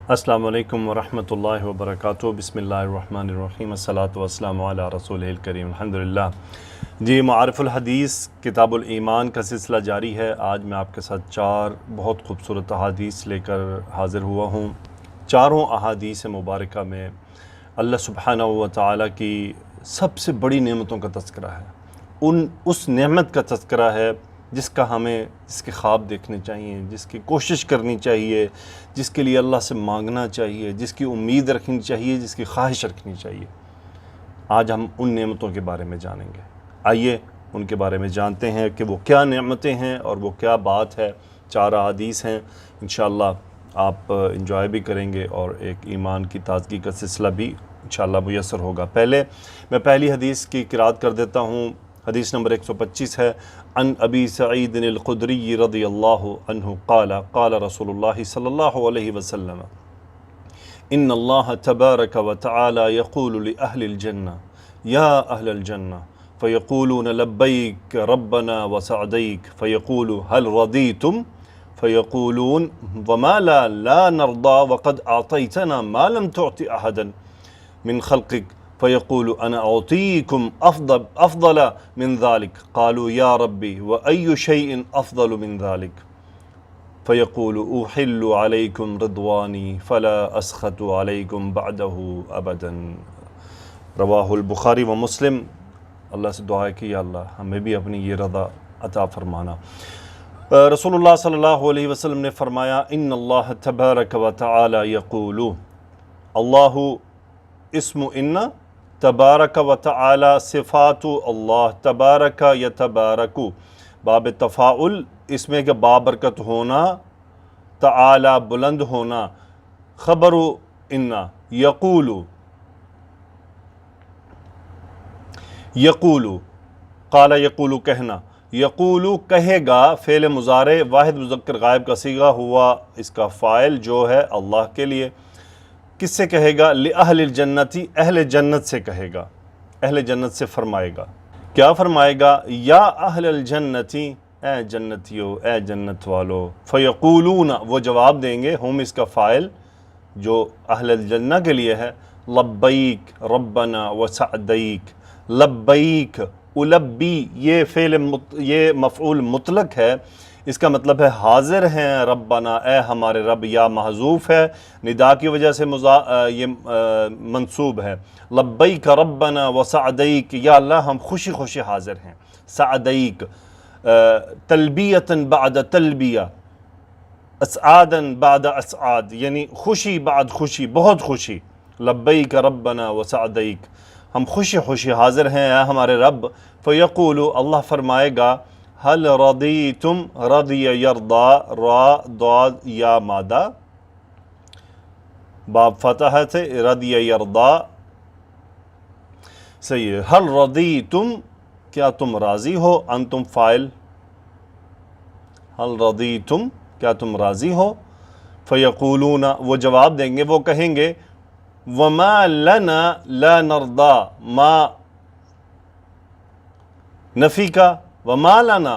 السلام علیکم ورحمۃ اللہ وبرکاتہ۔ بسم اللہ الرحمن الرحیم، الصلاۃ والسلام علی رسول الکریم، الحمدللہ۔ جی، معارف الحدیث کتاب الایمان کا سلسلہ جاری ہے۔ آج میں آپ کے ساتھ 4 بہت خوبصورت احادیث لے کر حاضر ہوا ہوں۔ چاروں احادیث مبارکہ میں اللہ سبحانہ و تعالیٰ کی سب سے بڑی نعمتوں کا تذکرہ ہے، اس نعمت کا تذکرہ ہے جس کے خواب دیکھنے چاہیے، جس کی کوشش کرنی چاہیے، جس کے لیے اللہ سے مانگنا چاہیے، جس کی امید رکھنی چاہیے، جس کی خواہش رکھنی چاہیے۔ آج ہم ان نعمتوں کے بارے میں جانیں گے۔ آئیے ان کے بارے میں جانتے ہیں کہ وہ کیا نعمتیں ہیں اور وہ کیا بات ہے۔ 4 احادیث ہیں، انشاءاللہ آپ انجوائے بھی کریں گے اور ایک ایمان کی تازگی کا سلسلہ بھی انشاءاللہ میسر ہوگا۔ میں پہلی حدیث کی قرات کر دیتا ہوں۔ حدیث نمبر 125 ہے۔ عن ابی سعید الخدری رضی اللہ عنہ قال قال رسول اللہ صلی اللہ علیہ وسلم ان اللہ تبارک وتعالی یقول لأہل الجنہ یا اہل الجنہ فیقولون لبیک ربنا وسعدیک فیقول هل رضیتم فیقولون وما لا نرضى وقد اعطیتنا ما لم تعط احدا من خلقک فيقول أنا أعطيكم أفضل من ذلك قالوا يا ربي وأي شيء أفضل من ذلك فيقول أحل عليكم رضواني فلا أسخط عليكم بعده أبدا۔ رواہ البخاری و مسلم۔ اللہ سے دعا ہے کہ یا اللہ ہمیں بھی اپنی یہ رضا عطا فرمانا۔ رسول اللہ صلی اللہ علیہ وسلم نے فرمایا ان اللہ تبارک و تعالی یقول، اللہ اسم ان، تبارک و تعالی صفات اللہ، تبارک یتبارک، باب تفاعل، اس میں کہ بابرکت ہونا، تعالی بلند ہونا، خبر ان، یقول قال یقول کہنا، یقول کہے گا، فعل مضارع واحد مذکر غائب کا صیغہ ہوا، اس کا فاعل جو ہے اللہ کے لیے۔ کس سے کہے گا؟ لأہل الجنتی، اہل جنت سے کہے گا، اہل جنت سے فرمائے گا۔ کیا فرمائے گا؟ یا اہل الجنتی، اے جنتیو، اے جنت والو۔ فیقولون، وہ جواب دیں گے، ہم اس کا فاعل جو اہل الجنہ کے لیے ہے، لبیک ربنا وسعدیک، لبیک، البی، یہ مفعول مطلق ہے، اس کا مطلب ہے حاضر ہیں، ربنا، اے ہمارے رب، یا محذوف ہے، ندا کی وجہ سے یہ منصوب ہے۔ لبیک ربنا وسعدیک، یا اللہ ہم خوشی خوشی حاضر ہیں۔ سعدیک، تلبیتاً بعد تلبیہ، اسعاداً بعد اسعاد، یعنی خوشی بعد خوشی، بہت خوشی۔ لبیک ربنا وسعدیک، ہم خوشی خوشی حاضر ہیں اے ہمارے رب۔ فیقول، اللہ فرمائے گا، هل رضیتم، رضی یرضا، را ضاد یا مادہ، باب فتح سے رضی یرضا، صحیح ہے۔ هل رضیتم، کیا تم راضی ہو، انتم فاعل، هل رضیتم، کیا تم راضی ہو۔ فیقولون، وہ جواب دیں گے، وہ کہیں گے، وما لنا لا نرضى، ما نفی کا، وما لنا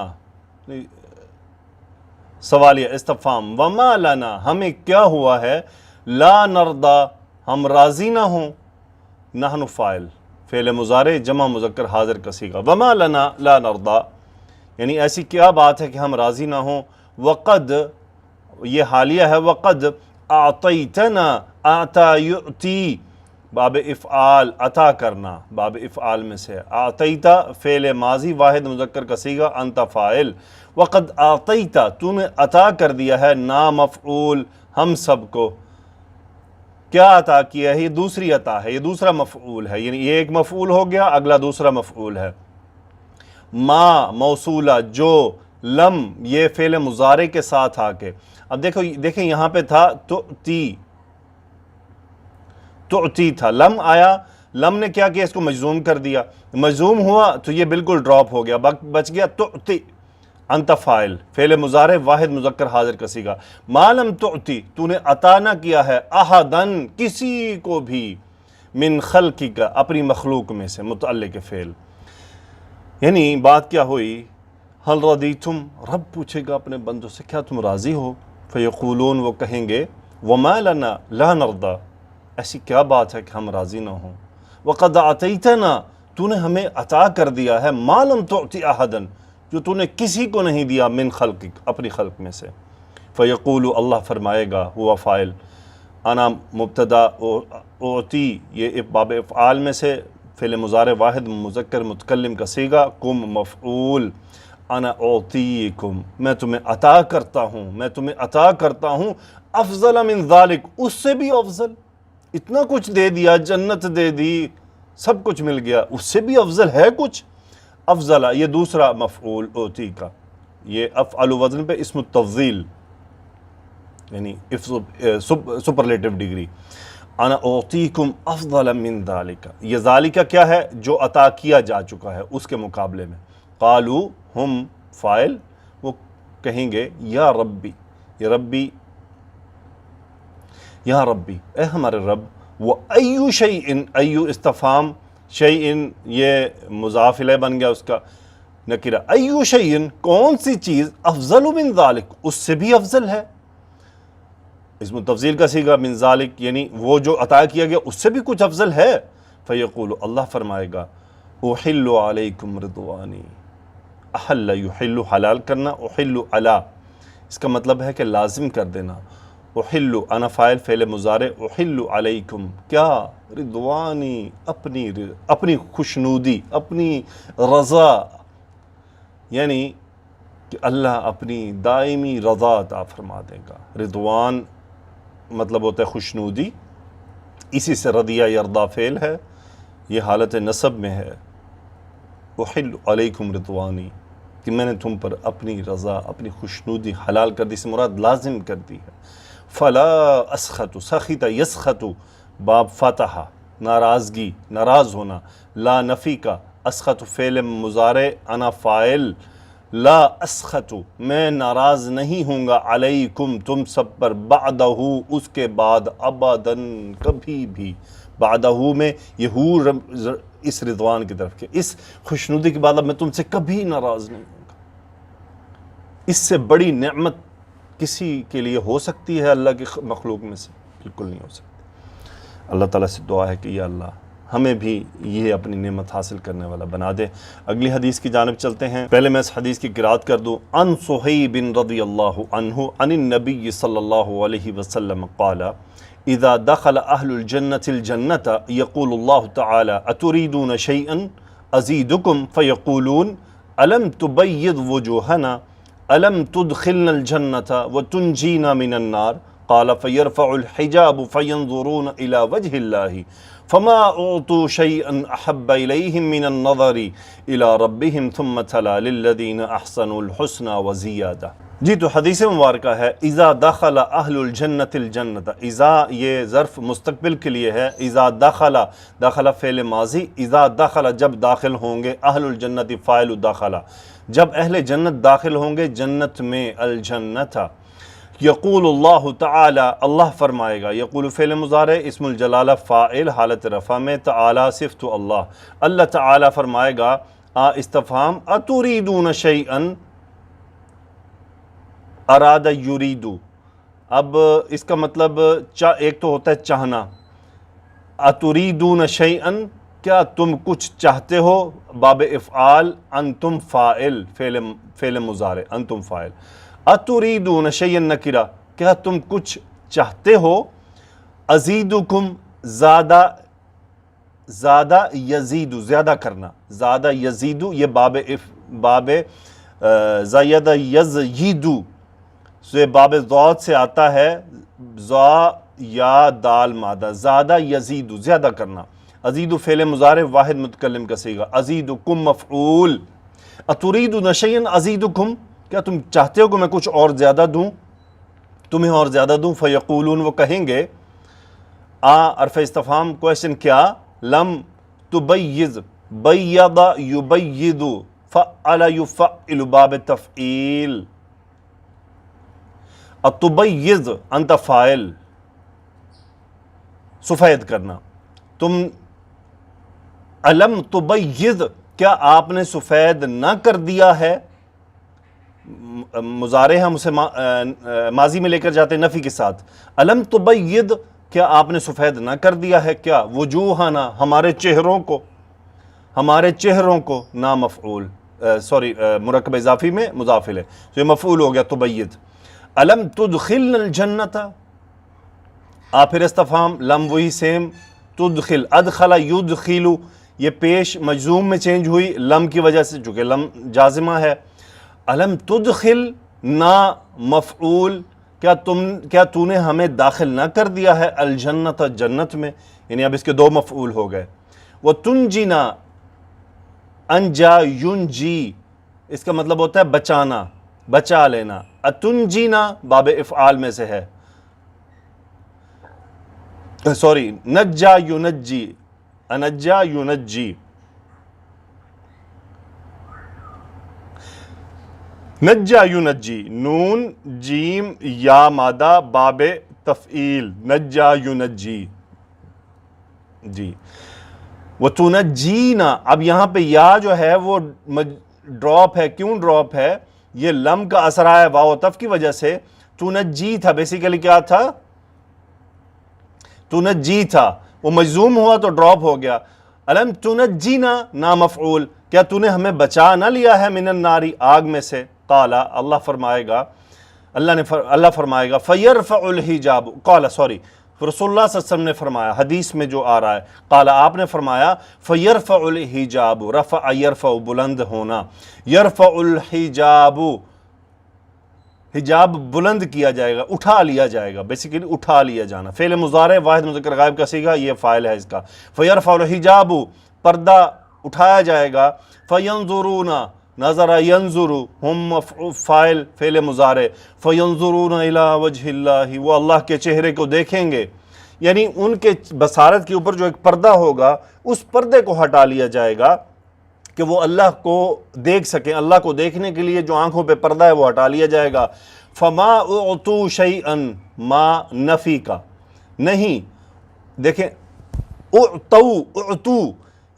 سوالیہ استفہام، وما لنا، ہمیں کیا ہوا ہے، لا نرضى، ہم راضی نہ ہوں، نحن فاعل، فعل مضارع جمع مذکر حاضر کا صیغہ، وما لنا لا نرضى، یعنی ایسی کیا بات ہے کہ ہم راضی نہ ہوں۔ وقد، یہ حالیہ ہے، وقد اعطیتنا، اعطا یعطی، باب افعال، عطا کرنا، باب افعال میں سے۔ اعطیتا فعل ماضی واحد مذکر کا صیغہ، انت فاعل۔ وقد اعطیتا، تو نے عطا کر دیا ہے، نا مفعول، ہم سب کو۔ کیا عطا کیا ہے؟ یہ دوسری عطا ہے، یہ دوسرا مفعول ہے، یعنی یہ ایک مفعول ہو گیا، اگلا دوسرا مفعول ہے۔ ما موصولہ، جو، لم یہ فعل مضارع کے ساتھ آ کے، اب دیکھیں یہاں پہ تھا تعطی تھا، لم آیا، لم نے کیا کیا، اس کو مجزوم کر دیا، مجزوم ہوا تو یہ بالکل ڈراپ ہو گیا، بچ گیا تعطی، انت فاعل، فعل مضارع واحد مذکر حاضر کا صیغہ۔ ما لم تعطی، تو نے عطا نہ کیا ہے، احدن، کسی کو بھی، من خلقک، اپنی مخلوق میں سے، متعلق فعل، یعنی بات کیا ہوئی، حل رضیتم، رب پوچھے گا اپنے بندوں سے کیا تم راضی ہو؟ فیقولون، وہ کہیں گے، وما لنا لا نرضى، ایسی کیا بات ہے کہ ہم راضی نہ ہوں، وقد اعطیتنا، تو نے ہمیں عطا کر دیا ہے، ما لم تعطی احدا، جو تو نے کسی کو نہیں دیا، من خلقک، اپنی خلق میں سے۔ فیقول، اللہ فرمائے گا، ہوا فاعل، انا مبتدا، اعطی یہ باب افعال میں سے فعل مضارع واحد مذکر متکلم کا صیغہ، کم مفعول، انا اعطیکم، میں تمہیں عطا کرتا ہوں، میں تمہیں عطا کرتا ہوں، افضل من ذالک، اس سے بھی افضل، اتنا کچھ دے دیا، جنت دے دی، سب کچھ مل گیا، اس سے بھی افضل ہے کچھ؟ افضل، یہ دوسرا مفعول اعطی کا، یہ افعل وزن پہ اسم التفضیل، یعنی سپرلیٹو ڈگری، انا اعطیکم افضل من ذالک، یہ ذالک کیا ہے؟ جو عطا کیا جا چکا ہے اس کے مقابلے میں۔ قالو، ہم فاعل، وہ کہیں گے یا ربی، یا ربی، یا ربی، اے ہمارے رب، وہ ایو شیئن، ایو استفہام، شیئن یہ مضاف الیہ بن گیا اس کا نکرہ، ایو شیئن، کون سی چیز، افضل من ذالک، اس سے بھی افضل ہے، اسم تفضیل کا صیغہ من ذالک، یعنی وہ جو عطا کیا گیا اس سے بھی کچھ افضل ہے۔ فیقول، اللہ فرمائے گا، احل علیکم رضوانی، احل یحل حلال کرنا، احل علی، اس کا مطلب ہے کہ لازم کر دینا، احل انا فاعل فعل مضارع، احل علیکم کیا؟ رضوانی، اپنی خوشنودی، اپنی رضا، یعنی کہ اللہ اپنی دائمی رضا عطا فرما دے گا۔ رضوان مطلب ہوتا ہے خوشنودی، اسی سے رضیہ یرضا فعل ہے، یہ حالت نصب میں ہے، احل علیکم رضوانی، کہ میں نے تم پر اپنی رضا، اپنی خوشنودی حلال کر دی، سے مراد لازم کر دی ہے۔ فلا اسخط، سخط یسخط، باب فتح، ناراضگی، ناراض ہونا، لا نفی کا، اسخط فعل مضارع، انا فاعل، لا اسخط، میں ناراض نہیں ہوں گا، علیکم، تم سب پر، بعدہ، اس کے بعد، ابداً، کبھی بھی، بعدہ میں یہ ہو اس رضوان کی طرف کے، اس خوشنودی کے بعد اب میں تم سے کبھی ناراض نہیں ہوں گا۔ اس سے بڑی نعمت کسی کے لیے ہو سکتی ہے اللہ کی مخلوق میں سے؟ بالکل نہیں ہو سکتی۔ اللہ تعالیٰ سے دعا ہے کہ یا اللہ ہمیں بھی یہ اپنی نعمت حاصل کرنے والا بنا دے۔ اگلی حدیث کی جانب چلتے ہیں، پہلے میں اس حدیث کی قرات کر دوں۔ عن صہیب رضی اللہ عنہ عن النبی صلی اللہ علیہ وسلم قال اذا دخل اہل الجنة الجنة یقول اللہ تعالی اتريدون شيئا ازیدکم فیقولون الم تبید وجوہنا الم تدخلنا الجنة وتنجینا من النار قال فيرفع الحجاب فينظرون إلى وجه الله فما أعطوا شيئا أحب إليهم من النظر إلى ربهم ثم تلا للذين أحسنوا الحسنى وزيادة۔ جی تو حدیث مبارکہ ہے اذا دخل اہل الجنت الجنت، اذا یہ ظرف مستقبل کے لیے ہے، اذا دخل، دخل فعل ماضی، اذا دخل جب داخل ہوں گے، اہل الجنت فاعل دخل، جب اہل جنت داخل ہوں گے جنت میں، الجنت، یقول اللہ تعالی، اللہ فرمائے گا، یقول فعل مضارع اسم الجلالہ فاعل حالت رفع میں، تعالی صفت اللہ، اللہ تعالی فرمائے گا، استفہام، اتریدون شیئا، اراد یریدو، اب اس کا مطلب ایک تو ہوتا ہے چاہنا، اتریدون شیئا، کیا تم کچھ چاہتے ہو، باب افعال، انتم فاعل فعل مضارع، انتم فاعل، اتریدون شیئا نکرہ، کیا تم کچھ چاہتے ہو، ازیدکم، زیادہ، زیادہ یزیدو، زیادہ کرنا، زیادہ یزیدو، یہ باب زیادہ یزیدو سے باب ضاد سے آتا ہے، زا یا دال مادہ، زیادہ یزیدو، زیادہ کرنا، ازیدو فعل مضارع واحد متکلم کا صیغہ، ازیدکم مفعول، اتریدون شیئا ازیدکم، کیا تم چاہتے ہو کہ میں کچھ اور زیادہ دوں، تمہیں اور زیادہ دوں، فیقولون، وہ کہیں گے، حرف استفہام کویسچن، کیا، لم تبیض، بیض یبیض، فعل یفعل باب تفعیل، اتبیض انت فاعل، سفید کرنا، تم، الم تبیض، کیا آپ نے سفید نہ کر دیا ہے، مضارع ہم اسے ماضی میں لے کر جاتے ہیں نفی کے ساتھ. الم تبید، کیا آپ نے سفید نہ کر دیا ہے کیا، وجوہنا ہمارے چہروں کو نا مفعول مرکب اضافی میں مضاف ہے تو یہ مفعول ہو گیا تبید. الم تدخلنا الجنت، آپ پھر استفہام لم وہی سیم، تدخل ادخل یدخل، یہ پیش مجزوم میں چینج ہوئی لم کی وجہ سے چونکہ لم جازمہ ہے. الم تدخل نا مفعول، کیا تو نے ہمیں داخل نہ کر دیا ہے الجنت جنت میں، یعنی اب اس کے 2 مفعول ہو گئے. وہ تنجینا، انجا ینجی اس کا مطلب ہوتا ہے بچانا، بچا لینا. اتنجینا باب افعال میں سے ہے، نجا ینجی، انجا ینجی، نجا ینجی، نون جیم یا مادہ باب تفعیل، نجا ینجی. جی وَتُنَجِّينَا، اب یہاں پہ یا جو ہے وہ ڈراپ ہے. کیوں ڈراپ ہے؟ یہ لم کا اثر آیا واو تف کی وجہ سے. تنجی تھا بیسیکلی، کیا تھا؟ تنجی تھا، وہ مجزوم ہوا تو ڈراپ ہو گیا. الم تنجینا نا مفعول، کیا تو نے ہمیں بچا نہ لیا ہے من الناری آگ میں سے. قالا، اللہ فرمائے گا فیرفع الحجاب، قالا رسول اللہ صلی اللہ علیہ وسلم نے فرمایا، حدیث میں جو آ رہا ہے، قالا آپ نے فرمایا فیرفع الحجاب، رفع یرفع بلند ہونا، یرفع الحجاب حجاب بلند کیا جائے گا، اٹھا لیا جائے گا، بیسیکلی اٹھا لیا جانا. فعل مضارع واحد مذکر غائب کا صیغہ، یہ فاعل ہے اس کا. فیرفع الحجاب، پردہ اٹھایا جائے گا. فینظرون، نظر ینظر، ہم فاعل فعل مضارع. فینظرون الی وجہ اللہ، وہ اللہ کے چہرے کو دیکھیں گے، یعنی ان کے بصارت کے اوپر جو ایک پردہ ہوگا اس پردے کو ہٹا لیا جائے گا کہ وہ اللہ کو دیکھ سکیں. اللہ کو دیکھنے کے لیے جو آنکھوں پہ پردہ ہے وہ ہٹا لیا جائے گا. فما اعطوا شیئا، ما نفی کا نہیں، دیکھیں اعطوا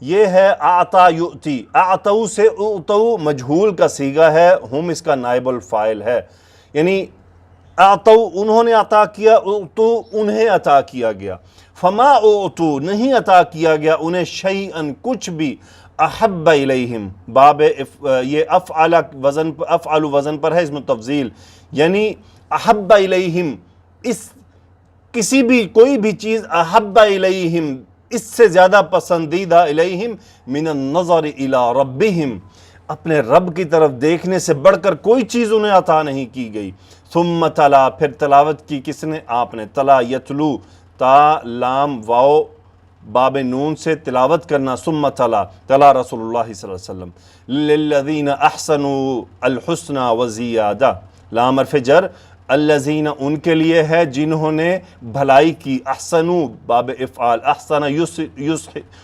یہ ہے اعطا یؤتی، اعطوا سے اعطوا مجہول کا صیغہ ہے، ہم اس کا نائب الفاعل ہے، یعنی اعطوا انہوں نے عطا کیا، اعطوا انہیں عطا کیا گیا. فما اعطوا نہیں عطا کیا گیا انہیں شیئا کچھ بھی، احب الیہم باب یہ افعل وزن پر ہے، اس میں تفضیل، یعنی احب الیہم اس کسی بھی کوئی بھی چیز، احب الیہم اس سے زیادہ پسندیدہ، الیہم من النظر الی ربہم اپنے رب کی طرف دیکھنے سے بڑھ کر کوئی چیز انہیں عطا نہیں کی گئی. ثم تلا، پھر تلاوت کی کس نے؟ آپ نے. تلا یتلو، تا لام واو باب نون سے تلاوت کرنا. ثم تلا، تلا رسول اللہ صلی اللہ علیہ وسلم. للذین احسنوا الحسنى وزیادہ، لام حرف جر، الذین ان کے لیے ہے جنہوں نے بھلائی کی. احسنوا باب افعال، احسن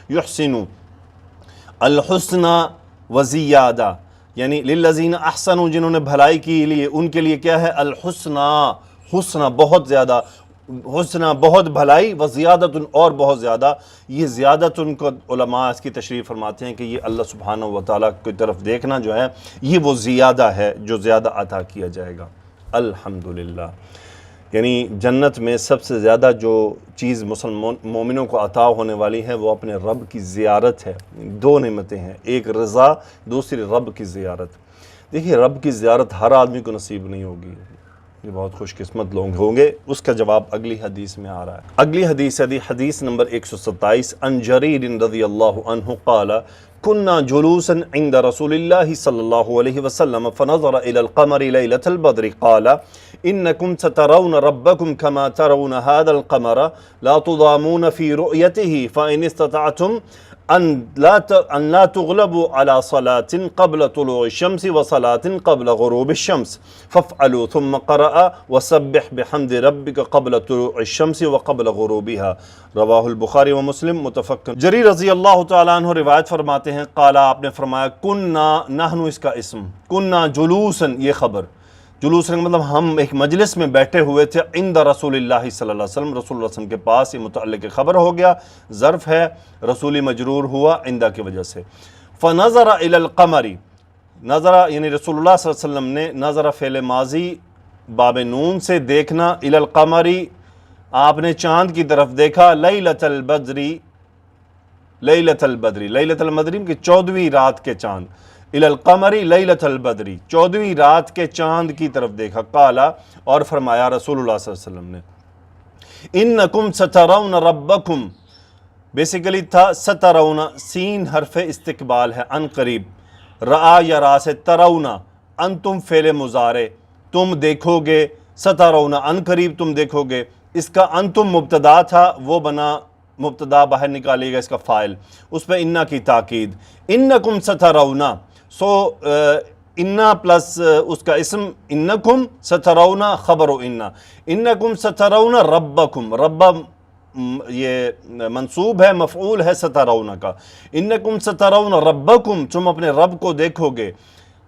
یحسن، الحسنى وزیادہ، یعنی للذین احسنوا جنہوں نے بھلائی کی لیے، ان کے لیے کیا ہے؟ الحسنى، حسنى بہت زیادہ، حسنى بہت بھلائی، وزیادۃ اور بہت زیادہ. یہ زیادۃ کو علماء اس کی تشریح فرماتے ہیں کہ یہ اللہ سبحانہ وتعالیٰ کی طرف دیکھنا جو ہے یہ وہ زیادہ ہے جو زیادہ عطا کیا جائے گا. الحمدللہ، یعنی جنت میں سب سے زیادہ جو چیز مومنوں کو عطا ہونے والی ہے وہ اپنے رب کی زیارت ہے. 2 نعمتیں ہیں، ایک رضا، دوسری رب کی زیارت. دیکھیے رب کی زیارت ہر آدمی کو نصیب نہیں ہوگی، یہ بہت خوش قسمت لوگ ہوں گے. اس کا جواب اگلی حدیث میں آ رہا ہے. اگلی حدیث نمبر 127، عن جریر رضی اللہ عنہ قال كنا جلوسا عند رسول الله صلى الله عليه وسلم فنظر إلى القمر ليلة البدر قال إنكم سترون ربكم كما ترون هذا القمر لا تضامون في رؤيته فإن استطعتم أن لا تغلبوا على صلاة قبل طلوع الشمس وصلاة قبل غروب الشمس فافعلوا. ثم قرأ وسبح بحمد ربك قبل طلوع الشمس وقبل غروبها، رواہ البخاری و مسلم متفق. جریر رضی اللہ تعالیٰ عنہ روایت فرماتے ہیں، قالا آپ نے فرمایا، کننا نحن اس کا اسم، کننا جلوسن یہ خبر، جلوس کا مطلب ہم ایک مجلس میں بیٹھے ہوئے تھے، عند رسول اللہ صلی اللہ علیہ وسلم، رسول اللہ علیہ وسلم کے پاس. یہ متعلق خبر ہو گیا، ظرف ہے، رسولی مجرور ہوا عندہ کی وجہ سے. فنظر الی القمر، نظرہ یعنی رسول اللہ صلی اللہ علیہ وسلم نے نظرہ فعل ماضی باب نون سے دیکھنا، الی القمری آپ نے چاند کی طرف دیکھا، لیلۃ البدری لیلۃ البدری لیلۃ البدری کی 14ویں رات کے چاند، الی القمری لیلۃ البدری 14ویں رات کے چاند کی طرف دیکھا، قالا اور فرمایا رسول اللہ صلی اللہ علیہ وسلم نے انکم سترون ربکم، بیسیکلی تھا سترون، سین حرف استقبال ہے، ان قریب، رآ یا را سے ترونا، انتم فعل مضارع تم دیکھو گے، سترون ان قریب تم دیکھو گے، اس کا انتم مبتدا تھا وہ بنا مبتدا باہر نکالیے گا اس کا فاعل، اس پہ انا کی تاکید، انکم سترون، سو انا پلس اس کا اسم انکم سترون خبر انا، انکم سترون ربکم، رب یہ منصوب ہے، مفعول ہے سترون کا، انکم سترون ربکم تم اپنے رب کو دیکھو گے،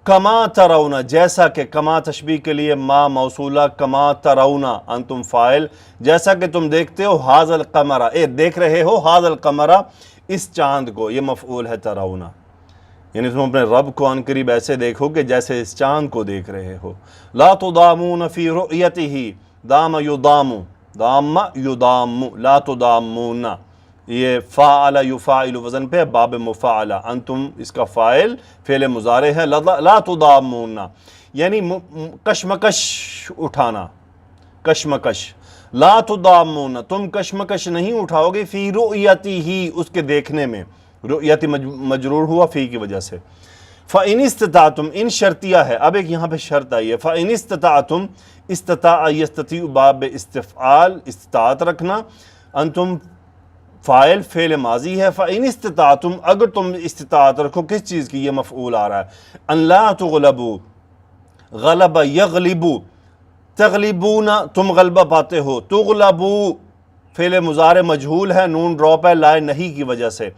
کما ترون جیسا کہ، کما تشبیہ کے لیے ما موصولہ، کما ترون انتم فاعل، جیسا کہ تم دیکھتے ہو، ھذا القمر دیکھ رہے ہو، ھذا القمر اس چاند کو، یہ مفعول ہے ترون، یعنی تم اپنے رب کو عن قریب ایسے دیکھو کہ جیسے اس چاند کو دیکھ رہے ہو، لا تضامون فی رؤیتہ، دام یضام، دام یضام، لا تضامون، یہ فاعل یفاعل وزن پہ باب مفاعلہ، انتم اس کا فاعل فعل مضارع ہے، لا تضامون یعنی کشمکش اٹھانا، کشمکش، لا تضامون تم کشمکش نہیں اٹھاؤ گے، فی رؤیتہ اس کے دیکھنے میں، رؤیت مجرور ہوا فی کی وجہ سے، فَإِنِ اسْتَطَعْتُمْ ان شرطیہ ہے، اب ایک یہاں پہ شرط آئی ہے، فَإِنِ اسْتَطَعْتُمْ، استطاع یستطیع باب استفعال، استطاعت رکھنا، انتم فاعل فعل ماضی ہے، فَإِنِ اسْتَطَعْتُمْ اگر تم استطاعت رکھو کس چیز کی، یہ مفعول آ رہا ہے، ان لا تغلبوا، غلب یغلبو، تغلبون تم غلبہ پاتے ہو، تغلبو فعل مضارع مجہول ہے، نون ڈراپ ہے لائے نہیں کی وجہ سے،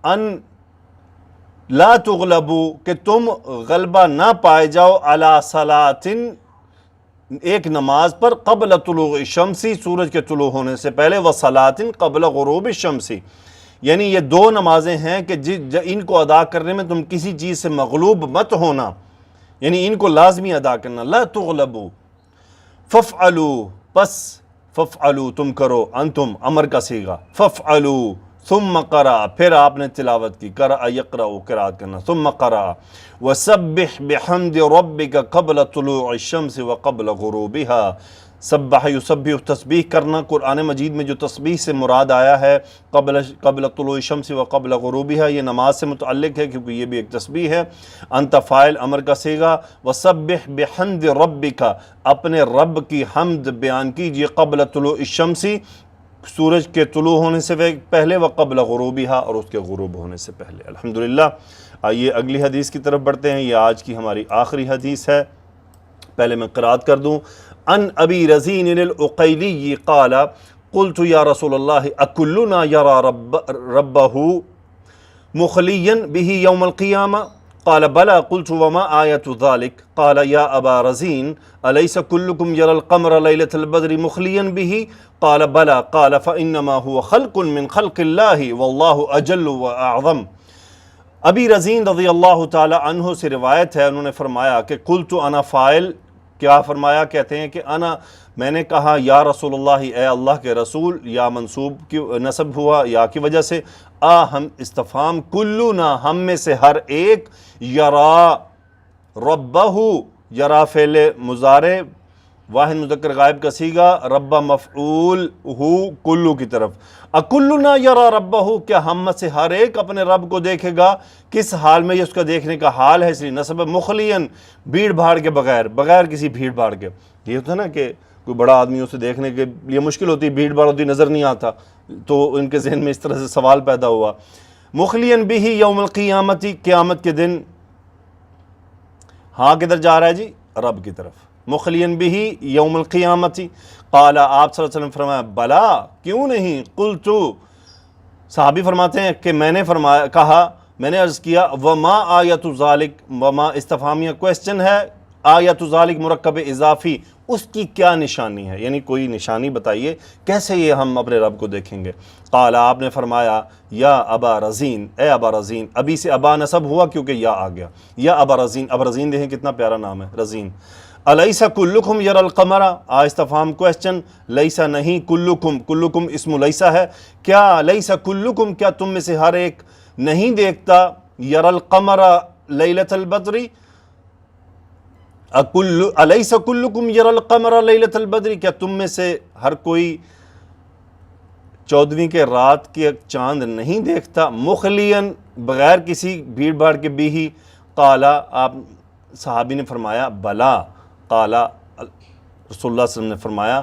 ان لا تغلبو کہ تم غلبہ نہ پائے جاؤ، علی صلاۃ ایک نماز پر، قبل طلوع الشمسی سورج کے طلوع ہونے سے پہلے، وصلاۃ قبل غروب الشمسی، یعنی یہ دو نمازیں ہیں کہ ان کو ادا کرنے میں تم کسی چیز سے مغلوب مت ہونا، یعنی ان کو لازمی ادا کرنا، لا تغلبو، فافعلوا پس، فافعلوا تم کرو، انتم امر کا صیغہ، فافعلوا ثم قرأ پھر آپ نے تلاوت کی، قرأ یقرأ قرات کرنا، ثم قرأ وسبح بحمد ربک قبل طلوع الشمس وقبل غروبها، سبح یسبح تسبیح کرنا، قرآن مجید میں جو تسبیح سے مراد آیا ہے قبل طلوع الشمس وقبل غروبها یہ نماز سے متعلق ہے کیونکہ یہ بھی ایک تسبیح ہے، انت فاعل امر کا صیغہ، وسبح بحمد ربک اپنے رب کی حمد بیان کیجیے، قبل طلوع الشمس سورج کے طلوع ہونے سے پہلے، وقبل غروبها اور اس کے غروب ہونے سے پہلے۔ الحمدللہ، آئیے اگلی حدیث کی طرف بڑھتے ہیں، یہ آج کی ہماری آخری حدیث ہے، پہلے میں قرات کر دوں۔ ان ابی رزین العقیلی قال قلت یا رسول اللہ اکلنا یرا ربہ مخلیا بہ یوم القیامہ قال بلا قلت وما آیت ذلك قال یا ابا رزین الیس کلکم یرا القمر لیلۃ البدر مخلیا بہ قال بلا قال فانما هو خلق من خلق اللہ واللہ اجل واعظم۔ ابی رزین رضی اللہ تعالی عنہ سے روایت ہے، انہوں نے فرمایا کہ قلت انا فاعل، کیا فرمایا، کہتے ہیں کہ انا میں نے کہا، یا رسول اللہ اے اللہ کے رسول، یا منصوب کی نصب ہوا یا کی وجہ سے، ہم استفہام، کلنا ہم میں سے ہر ایک، یرا ربہ، یرا فعل مضارع واحد مذکر غائب کا صیغہ، رب مفعول ہو کلو کی طرف، اکلنا یرا ربہ کیا ہم میں سے ہر ایک اپنے رب کو دیکھے گا، کس حال میں، یہ اس کا دیکھنے کا حال ہے، اس لیے نصب مخلین بھیڑ بھاڑ کے بغیر کسی بھیڑ بھاڑ کے، یہ ہوتا ہے نا کہ کوئی بڑا آدمی اسے دیکھنے کے لیے مشکل ہوتی، بھیڑ بھاڑ ہوتی، نظر نہیں آتا، تو ان کے ذہن میں اس طرح سے سوال پیدا ہوا، مخلین بہ یوم القیامتی قیامت کے دن، ہاں کدھر جا رہا ہے جی، رب کی طرف، مخلین بہ یوم القیامتی قال آپ صلی اللہ علیہ وسلم فرمایا بلا کیوں نہیں، قلت صحابی فرماتے ہیں کہ میں نے کہا، میں نے عرض کیا، وما آیت ذالک، وما استفہامیہ کویسچن ہے، آیت ذالک مرکب اضافی، اس کی کیا نشانی ہے، یعنی کوئی نشانی بتائیے کیسے یہ ہم اپنے رب کو دیکھیں گے۔ قال، آپ نے فرمایا یا ابا رزین، اے ابا رزین، ابی سے ابا نصب ہوا کیونکہ یا آ گیا، یا ابا رزین، ابا رزین دیکھیں کتنا پیارا نام ہے، رزین۔ الیس کلکم یر القمر، استفہام کویسچن، لیسا نہیں، کلکم، کلکم اسم لیسا ہے، کیا لیسا کلکم، کیا تم میں سے ہر ایک نہیں دیکھتا، یر القمر لیلۃ البدر، الیس کلکم یر القمر لیلۃ البدر، کیا تم میں سے ہر کوئی 14ویں کے رات کے چاند نہیں دیکھتا، مخلین، بغیر کسی بھیڑ بھاڑ کے بھی ہی، قالا، آپ صحابی نے فرمایا بلا، قالا، رسول اللہ صلی اللہ علیہ وسلم نے فرمایا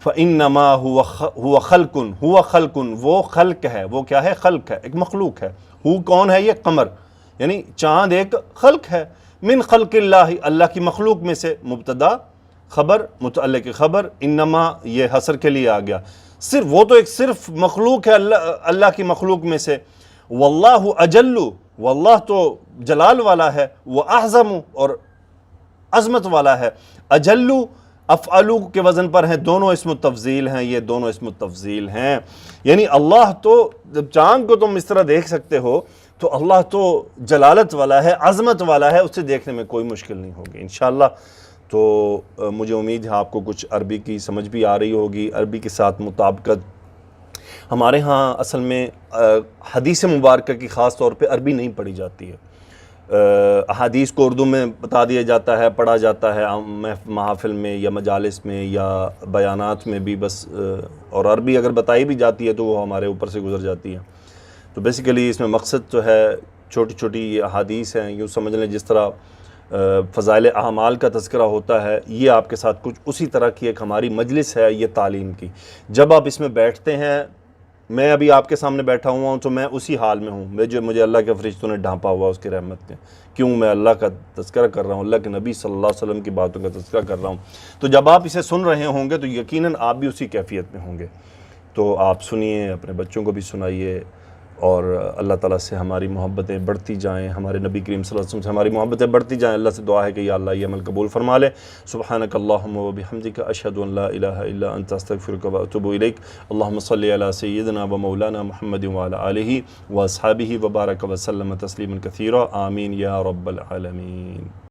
فَإِنَّمَا هُوَ خَلْقٌ، ہوا خلقن، وہ خلق ہے، وہ کیا ہے، خلق ہے، ایک مخلوق ہے، ہو کون ہے، یہ قمر، یعنی چاند ایک خلق ہے، من خلق اللہ، اللہ کی مخلوق میں سے، مبتدا خبر متعلق خبر، انما یہ حصر کے لیے آ گیا، صرف وہ تو ایک صرف مخلوق ہے اللہ کی مخلوق میں سے، واللہ اجل، واللہ تو جلال والا ہے، وہ اعظم، اور عظمت والا ہے، اجلو افعلو کے وزن پر ہیں، دونوں اسم التفضیل ہیں، یہ دونوں اسم التفضیل ہیں، یعنی اللہ تو جب چاند کو تم اس طرح دیکھ سکتے ہو تو اللہ تو جلالت والا ہے، عظمت والا ہے، اسے دیکھنے میں کوئی مشکل نہیں ہوگی انشاءاللہ۔ تو مجھے امید ہے آپ کو کچھ عربی کی سمجھ بھی آ رہی ہوگی، عربی کے ساتھ مطابقت۔ ہمارے ہاں اصل میں حدیث مبارکہ کی خاص طور پہ عربی نہیں پڑھی جاتی ہے، احادیث کو اردو میں بتا دیا جاتا ہے، پڑھا جاتا ہے محافل میں یا مجالس میں یا بیانات میں بھی بس، اور عربی اگر بتائی بھی جاتی ہے تو وہ ہمارے اوپر سے گزر جاتی ہے۔ تو بیسیکلی اس میں مقصد تو ہے، چھوٹی چھوٹی یہ احادیث ہیں، یوں سمجھ لیں جس طرح فضائل اعمال کا تذکرہ ہوتا ہے، یہ آپ کے ساتھ کچھ اسی طرح کی ایک ہماری مجلس ہے یہ تعلیم کی۔ جب آپ اس میں بیٹھتے ہیں، میں ابھی آپ کے سامنے بیٹھا ہوا ہوں تو میں اسی حال میں ہوں، مجھے اللہ کے فرشتوں نے ڈھانپا ہوا اس کی رحمت میں، کیوں میں اللہ کا تذکرہ کر رہا ہوں، اللہ کے نبی صلی اللہ علیہ وسلم کی باتوں کا تذکرہ کر رہا ہوں۔ تو جب آپ اسے سن رہے ہوں گے تو یقیناً آپ بھی اسی کیفیت میں ہوں گے، تو آپ سنیے، اپنے بچوں کو بھی سنائیے، اور اللہ تعالیٰ سے ہماری محبتیں بڑھتی جائیں، ہمارے نبی کریم صلی اللہ علیہ وسلم سے ہماری محبتیں بڑھتی جائیں۔ اللہ سے دعا ہے کہ یا اللہ یہ عمل قبول فرما لے۔ سبحانک اللہم و بحمدک، اشہد ان لا الہ الا انت، استغفرک و اتوب الیک۔ اللہم صلی علی سیدنا و مولانا محمد وعلی آلہ و اصحابہ وبارک وسلم تسلیما کثیرا، آمین یا رب العالمین۔